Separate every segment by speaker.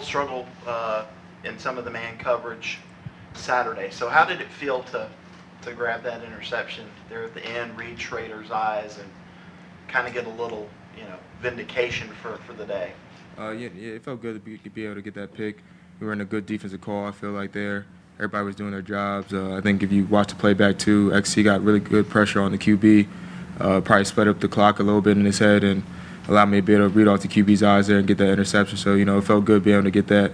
Speaker 1: struggle in some of the man coverage Saturday. So how did it feel to grab that interception there at the end, read Schrader's eyes, and kind of get a little, vindication for the day?
Speaker 2: Yeah, it felt good to be able to get that pick. We were in a good defensive call, I feel like, there. Everybody was doing their jobs. I think if you watch the playback, too, XC got really good pressure on the QB. Probably sped up the clock a little bit in his head and allowed me to be able to read off the QB's eyes there and get that interception. So, it felt good being able to get that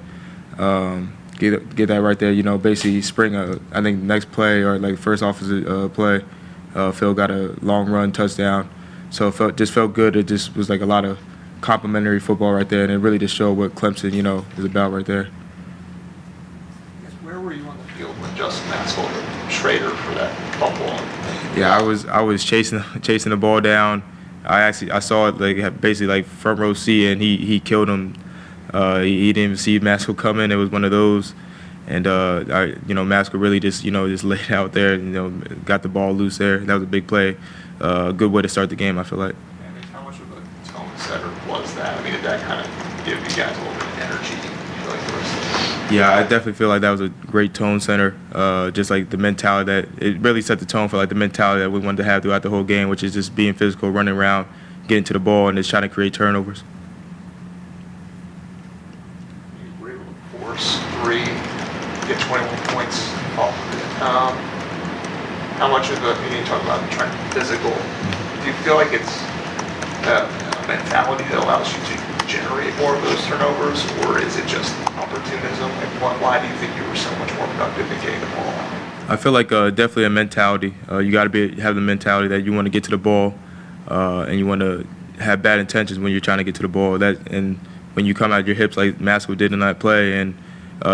Speaker 2: get that right there. Basically spring, I think next play or like first offensive play, Phil got a long run touchdown. So it just felt good. It just was like a lot of complimentary football right there, and it really just showed what Clemson, is about right there.
Speaker 3: Where were you on the field when Justin Maxwell hit Schrader for that fumble?
Speaker 2: Yeah, I was chasing the ball down. I saw it basically like front row seat, and he killed him. He didn't even see Maxwell coming. It was one of those, and Maxwell really just laid out there, and got the ball loose there. That was a big play. Good way to start the game, I feel like.
Speaker 3: How much of a tone setter was that? I mean, did that kind of give you guys a little bit of energy? You feel like the rest of the
Speaker 2: Yeah, I definitely feel like that was a great tone setter. Just like the mentality that it really set the tone for like the mentality that we wanted to have throughout the whole game, which is just being physical, running around, getting to the ball, and just trying to create turnovers.
Speaker 3: You were able to force 3, get 21 points off of it. How much of you talk about trying to be physical, do you feel like it's a mentality that allows you to generate more of those turnovers, or is it just opportunism? Why do you think you were so much more productive in getting the ball out?
Speaker 2: I feel like definitely a mentality. You got to have the mentality that you want to get to the ball, and you want to have bad intentions when you're trying to get to the ball. And when you come out your hips like Maxwell did in that play, and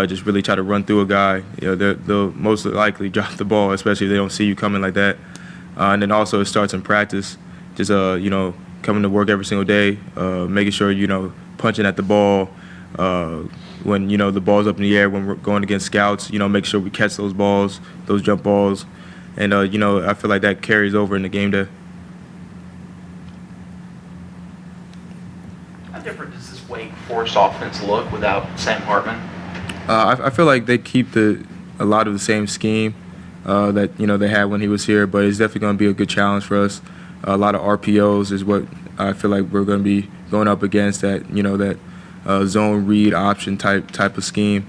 Speaker 2: just really try to run through a guy, they'll most likely drop the ball, especially if they don't see you coming like that. And then also it starts in practice, just coming to work every single day, making sure punching at the ball when the ball's up in the air when we're going against scouts. Make sure we catch those balls, those jump balls, and I feel like that carries over in the game day.
Speaker 1: How different does this Wake Forest offense look without Sam Hartman?
Speaker 2: I feel like they keep a lot of the same scheme that they had when he was here, but it's definitely going to be a good challenge for us. A lot of RPOs is what I feel like we're going to be going up against. That zone read option type of scheme.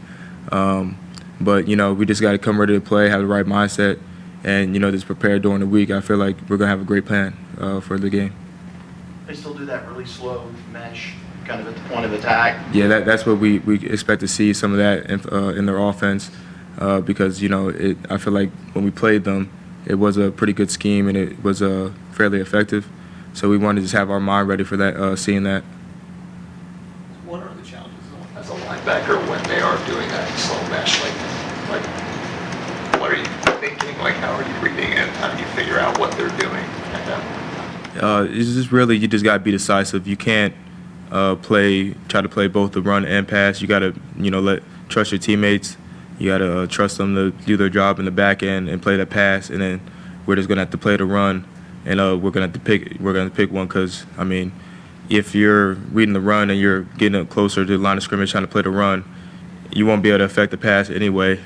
Speaker 2: But we just got to come ready to play, have the right mindset, and just prepare during the week. I feel like we're going to have a great plan for the game.
Speaker 1: They still do that really slow mesh kind of at the point of attack.
Speaker 2: Yeah, that's what we expect to see, some of that in their offense, because I feel like when we played them, it was a pretty good scheme and it was fairly effective. So we wanted to just have our mind ready for that, seeing that.
Speaker 3: What are the challenges as a linebacker when they are doing that slow mesh? Like what are you thinking? Like, how are you reading it? How do you figure out what they're doing at that point?
Speaker 2: It's just really, you just got to be decisive. You can't try to play both the run and pass. You got to, trust your teammates. You got to trust them to do their job in the back end and play that pass. And then we're just gonna have to play the run, and we're gonna pick one because if you're reading the run and you're getting up closer to the line of scrimmage trying to play the run, you won't be able to affect the pass anyway,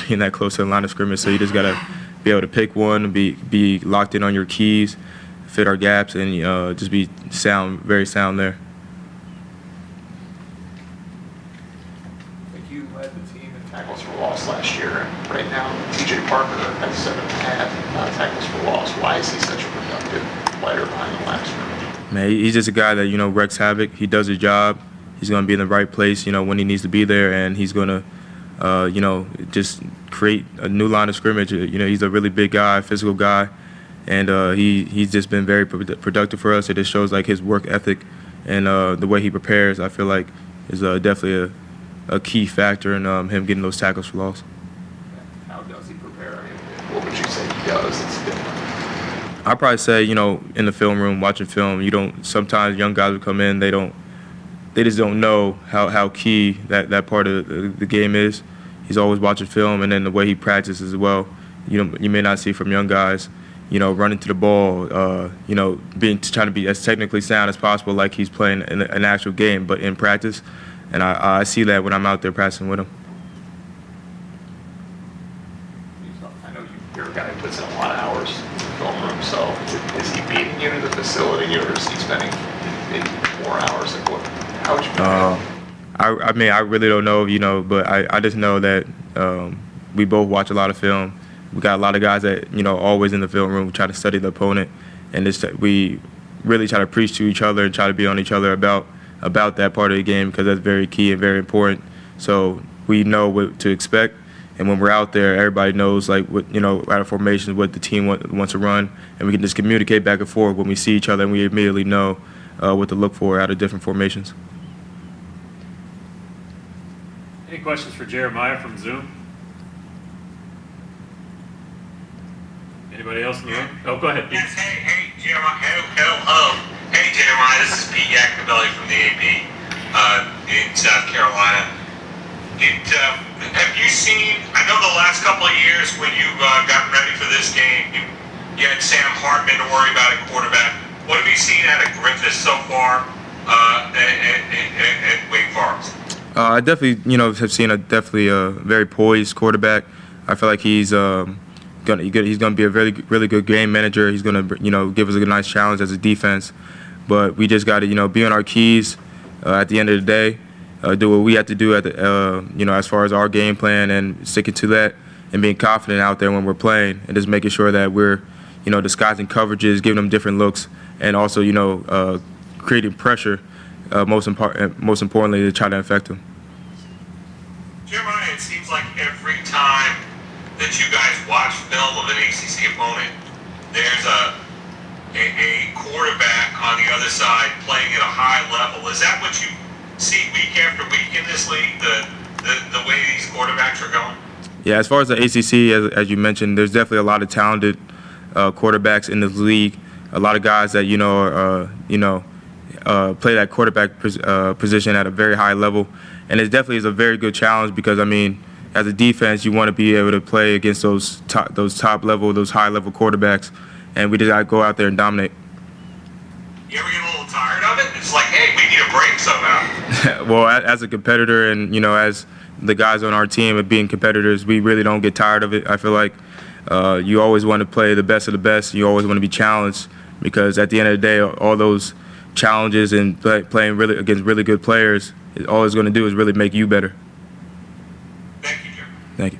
Speaker 2: being that close to the line of scrimmage. So you just gotta be able to pick one, be locked in on your keys, fit our gaps, and just be very sound there.
Speaker 3: You led the team in tackles for loss last year, and right now TJ Parker has 7.5 tackles for loss. Why is he such a productive player behind the line of scrimmage?
Speaker 2: Man, he's just a guy that wrecks havoc. He does his job. He's going to be in the right place, when he needs to be there, and he's going to, just create a new line of scrimmage. He's a really big guy, physical guy, and he's just been very productive for us. It just shows like his work ethic and the way he prepares. I feel like is definitely a key factor in him getting those tackles for loss.
Speaker 3: How does he prepare? What would you say he does that's different?
Speaker 2: I'd probably say, in the film room, watching film, sometimes young guys will come in, they just don't know how key that part of the game is. He's always watching film, and then the way he practices as well. You may not see from young guys, running to the ball, trying to be as technically sound as possible like he's playing an actual game, but in practice, and I see that when I'm out there practicing with him.
Speaker 3: I know you're a guy who puts in a lot of hours in the film room, so is he beating you to the facility, or is he spending maybe more hours? Like how would you compare?
Speaker 2: I mean, I really don't know, but I just know that we both watch a lot of film. We got a lot of guys that, always in the film room try to study the opponent, and we really try to preach to each other and try to be on each other about that part of the game, because that's very key and very important. So we know what to expect, and when we're out there, everybody knows like what out of formations what the team wants to run, and we can just communicate back and forth when we see each other, and we immediately know what to look for out of different formations.
Speaker 4: Any questions for Jeremiah from Zoom? Anybody else in the room? Oh, go ahead.
Speaker 5: Yes, hey, Jeremiah. Hello. Hey, Jeremiah. This is Pete Yakabelli from the AP in South Carolina. Have you seen? I know the last couple of years when you got ready for this game, you had Sam Hartman to worry about at quarterback. What have you seen out of Griffith so far at Wake Forest?
Speaker 2: I definitely, have seen a very poised quarterback. I feel like he's gonna be a really good game manager. He's gonna, give us a nice challenge as a defense. But we just got to, be on our keys at the end of the day, do what we have to do at the, as far as our game plan, and sticking to that, and being confident out there when we're playing, and just making sure that we're, disguising coverages, giving them different looks, and also, creating pressure. Most importantly, to try to affect them.
Speaker 5: Jeremiah, it seems like every time that you guys watch film of an ACC opponent, there's a quarterback on the other side playing at a high level. Is that what you see week after week in this league, the way these quarterbacks are going?
Speaker 2: Yeah, as far as the ACC, as you mentioned, there's definitely a lot of talented quarterbacks in this league. A lot of guys that play that quarterback position at a very high level, and it definitely is a very good challenge, because as a defense, you want to be able to play against those high level quarterbacks, and we just got to go out there and dominate.
Speaker 5: You ever get a little tired of it? It's like, hey, we need a break somehow.
Speaker 2: Well, as a competitor, and as the guys on our team of being competitors, we really don't get tired of it. I feel like you always want to play the best of the best. You always want to be challenged, because at the end of the day, all those challenges and playing really against really good players, all it's going to do is really make you better.
Speaker 5: Thank you, Jim.
Speaker 2: Thank you.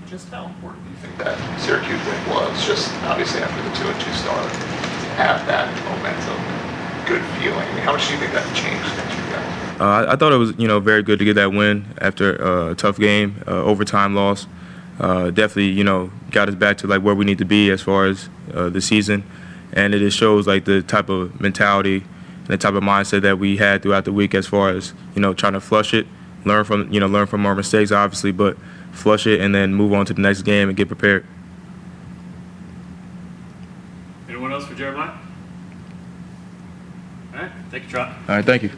Speaker 3: Just how important do you think that Syracuse win was? Just obviously after the 2-2 start, to have that momentum, good feeling. I mean, how much do you think that changed things for you guys?
Speaker 2: I thought it was very good to get that win after a tough game, overtime loss. Definitely got us back to like where we need to be as far as the season. And it just shows like the type of mentality and the type of mindset that we had throughout the week, as far as trying to flush it, learn from our mistakes, obviously, but flush it and then move on to the next game and get prepared.
Speaker 4: Anyone else for Jeremiah? All right, thank you, Trotter.
Speaker 2: All right, thank you.